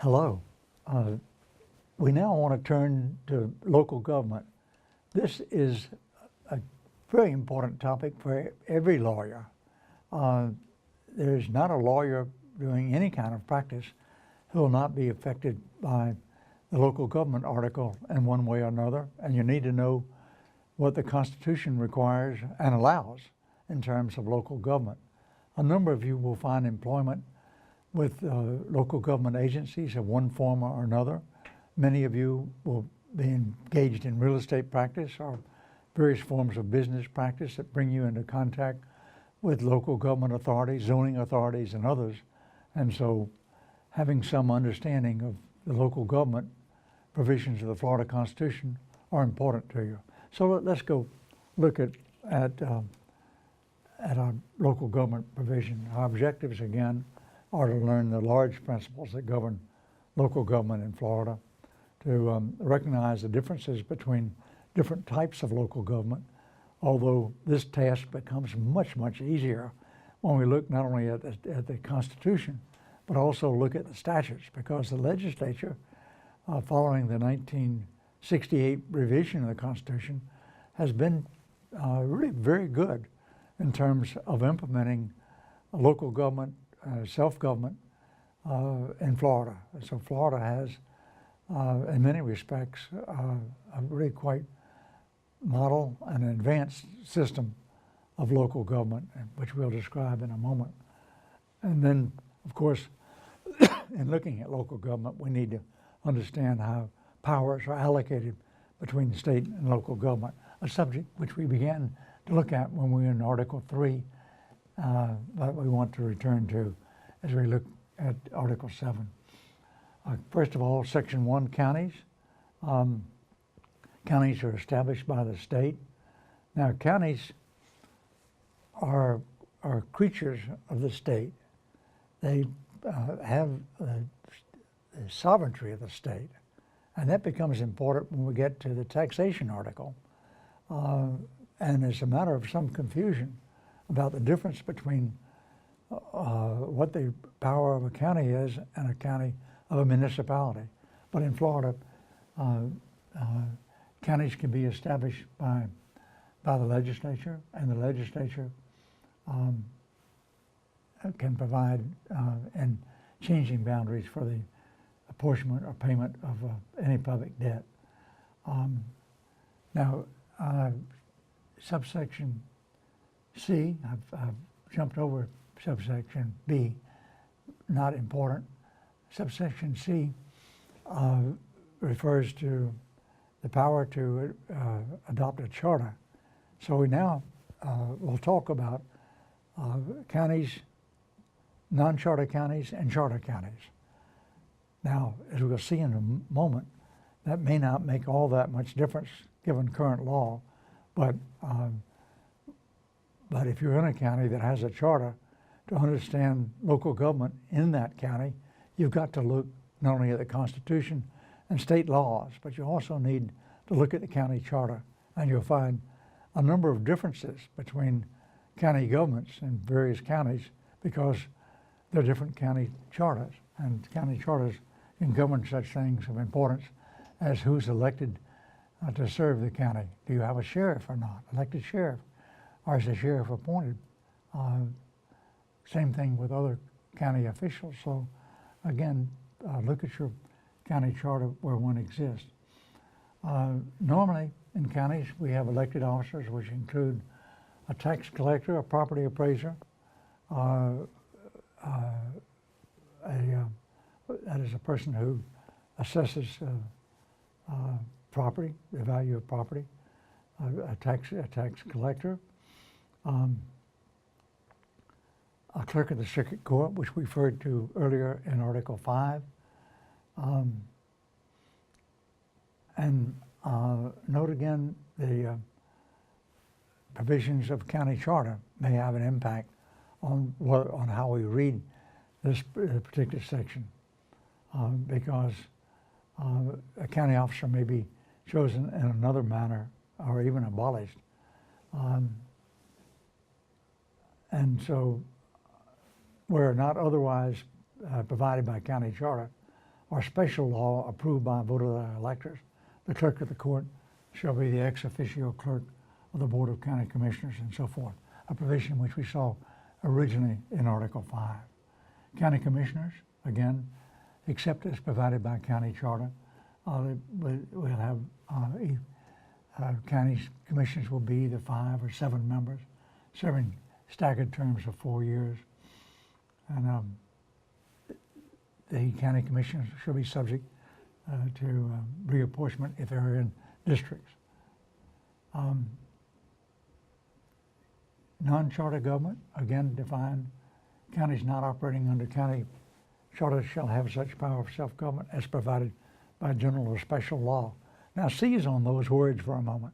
Hello. Uh, we now want to turn to local government. This is a very important topic for every lawyer. There's not a lawyer doing any kind of practice who will not be affected by the local government article in one way or another, and you need to know what the Constitution requires and allows in terms of local government. A number of you will find employment with local government agencies of one form or another. Many of you will be engaged in real estate practice or various forms of business practice that bring you into contact with local government authorities, zoning authorities, and others. And so having some understanding of the local government provisions of the Florida Constitution are important to you. So let's go look at our local government provision. Our objectives, again, are to learn the large principles that govern local government in Florida, to recognize the differences between different types of local government, although this task becomes much, much easier when we look not only at the Constitution, but also look at the statutes, because the legislature, following the 1968 revision of the Constitution, has been really very good in terms of implementing local government, self-government in Florida. So Florida has, in many respects, a really quite model and advanced system of local government, which we'll describe in a moment. And then, of course, in looking at local government, we need to understand how powers are allocated between state and local government, a subject which we began to look at when we were in Article 3, that we want to return to as we look at Article 7. First of all, Section 1, counties. Counties are established by the state. Now, counties are creatures of the state. They have the sovereignty of the state, and that becomes important when we get to the taxation article. And it's a matter of some confusion about the difference between what the power of a county is and a county of a municipality. But in Florida, counties can be established by the legislature, and the legislature can provide in changing boundaries for the apportionment or payment of any public debt. Now, subsection C, I've jumped over subsection B, not important. Subsection C refers to the power to adopt a charter. So we now will talk about counties, non-charter counties, and charter counties. Now, as we'll see in a moment, that may not make all that much difference given current law, but if you're in a county that has a charter, to understand local government in that county, you've got to look not only at the Constitution and state laws, but you also need to look at the county charter, and you'll find a number of differences between county governments in various counties because there are different county charters, and county charters can govern such things of importance as who's elected to serve the county. Do you have a sheriff or not, elected sheriff, or is the sheriff appointed? Same thing with other county officials. So again, look at your county charter where one exists. Normally in counties we have elected officers, which include a tax collector, a property appraiser, that is a person who assesses property, the value of property, a tax collector, a clerk of the circuit court, which we referred to earlier in Article 5. And note again, the provisions of county charter may have an impact on how we read this particular section, because a county officer may be chosen in another manner or even abolished. And so where not otherwise provided by county charter, or special law approved by a vote of the electors, the clerk of the court shall be the ex officio clerk of the Board of County Commissioners, and so forth, a provision which we saw originally in Article 5. County commissioners, again, except as provided by county charter, we'll have county commissioners will be either 5 or 7 members, serving staggered terms of 4 years. And the county commissioners shall be subject to reapportionment if they're in districts. Non-charter government, again defined, counties not operating under county charters shall have such power of self-government as provided by general or special law. Now seize on those words for a moment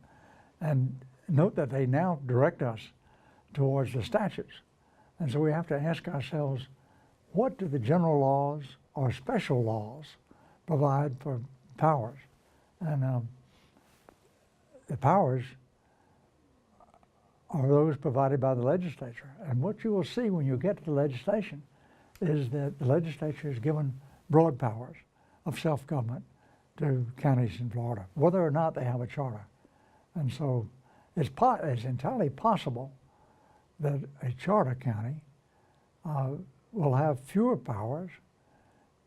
and note that they now direct us towards the statutes. And so we have to ask ourselves, what do the general laws or special laws provide for powers? And the powers are those provided by the legislature. And what you will see when you get to the legislation is that the legislature is given broad powers of self-government to counties in Florida, whether or not they have a charter. And so it's entirely possible that a charter county will have fewer powers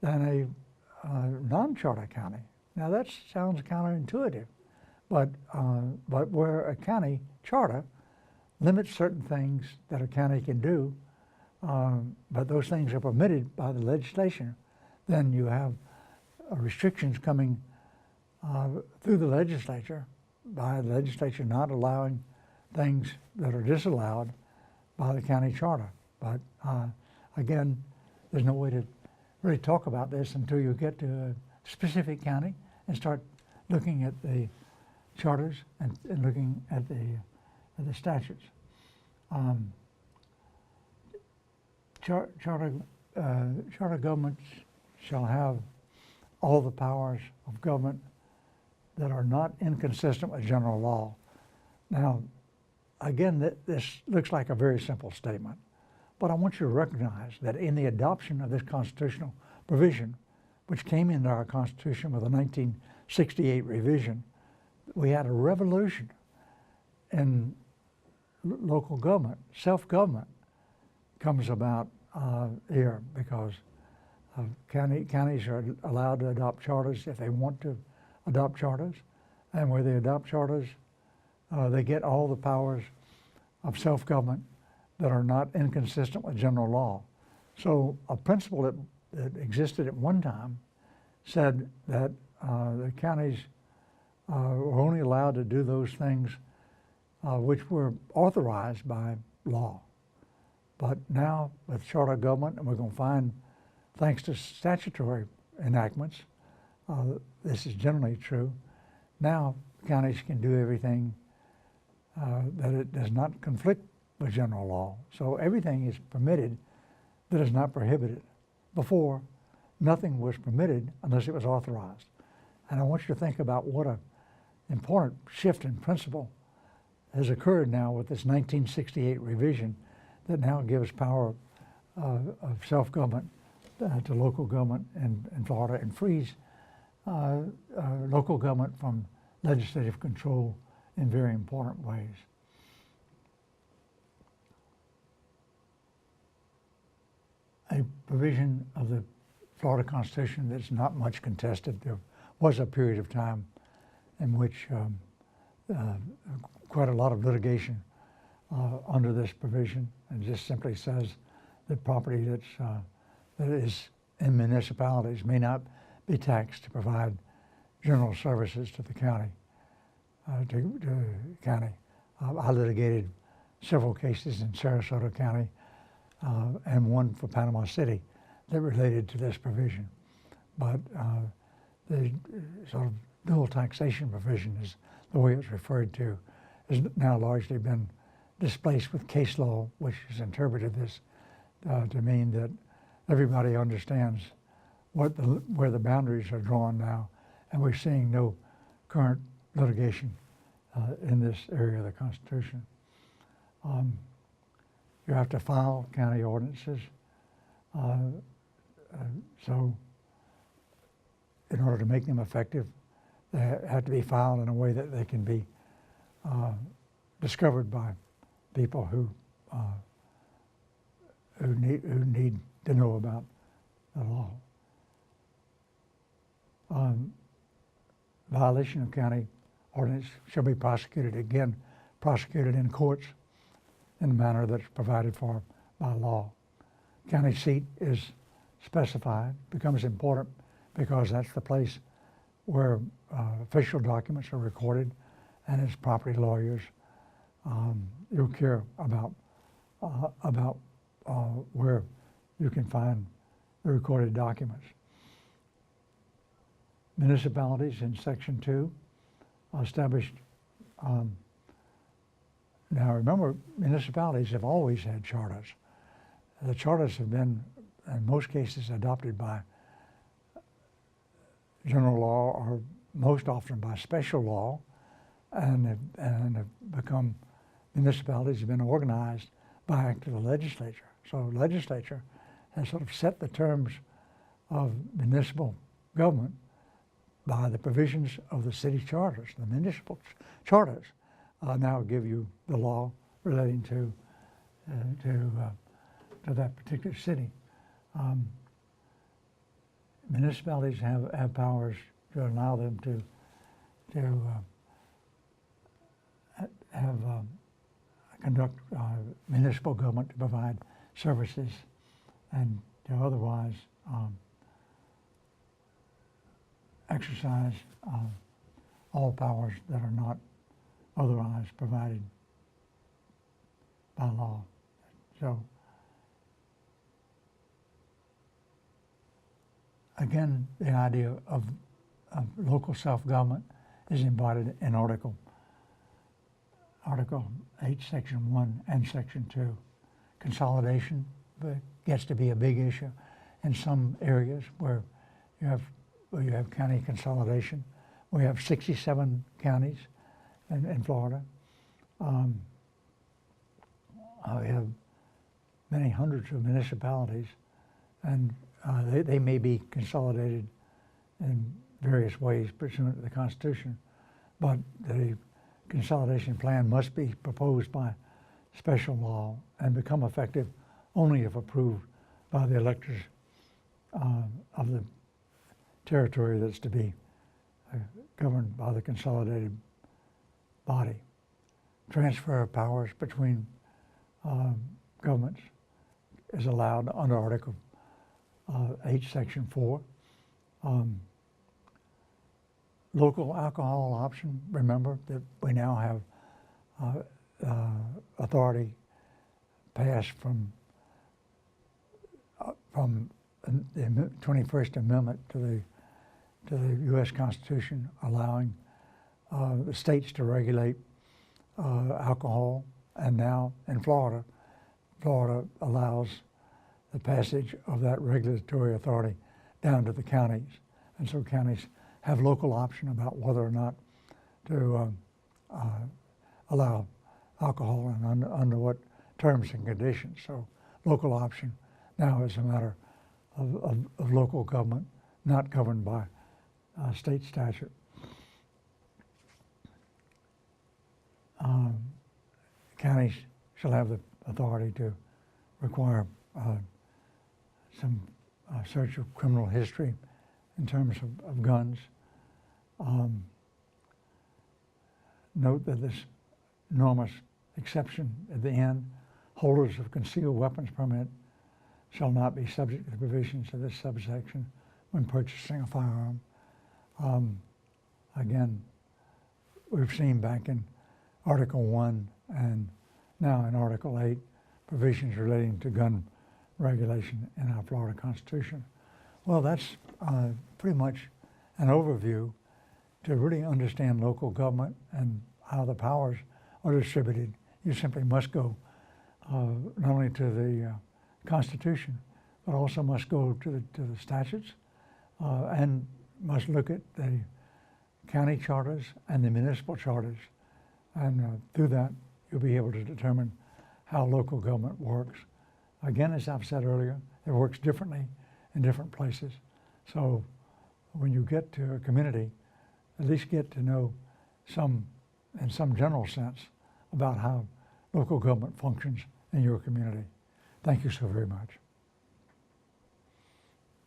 than a non-charter county. Now that sounds counterintuitive, but where a county charter limits certain things that a county can do, but those things are permitted by the legislation, then you have restrictions coming through the legislature, by the legislature not allowing things that are disallowed by the county charter. But again, there's no way to really talk about this until you get to a specific county and start looking at the charters and looking at the statutes. Charter governments shall have all the powers of government that are not inconsistent with general law. Now, again, this looks like a very simple statement, but I want you to recognize that in the adoption of this constitutional provision, which came into our Constitution with the 1968 revision, we had a revolution in local government. Self-government comes about here because counties are allowed to adopt charters if they want to adopt charters, and where they adopt charters, they get all the powers of self-government that are not inconsistent with general law. So a principle that existed at one time said that the counties were only allowed to do those things which were authorized by law. But now with charter government, and we're going to find, thanks to statutory enactments, this is generally true, now counties can do everything that it does not conflict with general law. So everything is permitted that is not prohibited. Before, nothing was permitted unless it was authorized. And I want you to think about what an important shift in principle has occurred now with this 1968 revision that now gives power of self-government to local government in Florida and frees local government from legislative control in very important ways. A provision of the Florida Constitution that's not much contested. There was a period of time in which quite a lot of litigation under this provision, and just simply says that property that is in municipalities may not be taxed to provide general services to the county. I litigated several cases in Sarasota County and one for Panama City that related to this provision. But the sort of dual taxation provision is the way it's referred to, has now largely been displaced with case law, which has interpreted this to mean that everybody understands where the boundaries are drawn now, and we're seeing no current litigation in this area of the Constitution. You have to file county ordinances. So in order to make them effective, they have to be filed in a way that they can be discovered by people who need to know about the law. Violation of county ordinance shall be prosecuted in courts in the manner that's provided for by law. County seat is specified, becomes important because that's the place where official documents are recorded, and as property lawyers, you'll care about where you can find the recorded documents. Municipalities in Section 2 established. Now remember, municipalities have always had charters. The charters have been, in most cases, adopted by general law or most often by special law, and have become, municipalities have been organized by act of the legislature. So the legislature has sort of set the terms of municipal government by the provisions of the city charters. The municipal charters now give you the law relating to that particular city. Municipalities have powers to allow them to conduct municipal government, to provide services, and to otherwise exercise all powers that are not otherwise provided by law. So again, the idea of local self-government is embodied in Article 8, Section 1 and Section 2. Consolidation gets to be a big issue in some areas where you have county consolidation. We have 67 counties in Florida. We have many hundreds of municipalities, and they may be consolidated in various ways pursuant to the Constitution, but the consolidation plan must be proposed by special law and become effective only if approved by the electors of the territory that's to be governed by the consolidated body. Transfer of powers between governments is allowed under Article 8, Section 4. Local alcohol option, remember that we now have authority passed from the 21st Amendment to the U.S. Constitution, allowing the states to regulate alcohol, and now in Florida allows the passage of that regulatory authority down to the counties, and so counties have local option about whether or not to allow alcohol and under what terms and conditions. So local option now is a matter of local government, not governed by state statute. Counties shall have the authority to require some search of criminal history in terms of guns. Note that this enormous exception at the end, holders of concealed weapons permit shall not be subject to the provisions of this subsection when purchasing a firearm. Again, we've seen back in Article 1 and now in Article 8 provisions relating to gun regulation in our Florida Constitution. Well, that's pretty much an overview to really understand local government and how the powers are distributed. You simply must go not only to the Constitution, but also must go to the statutes and must look at the county charters and the municipal charters. And through that, you'll be able to determine how local government works. Again, as I've said earlier, it works differently in different places. So when you get to a community, at least get to know in some general sense, about how local government functions in your community. Thank you so very much.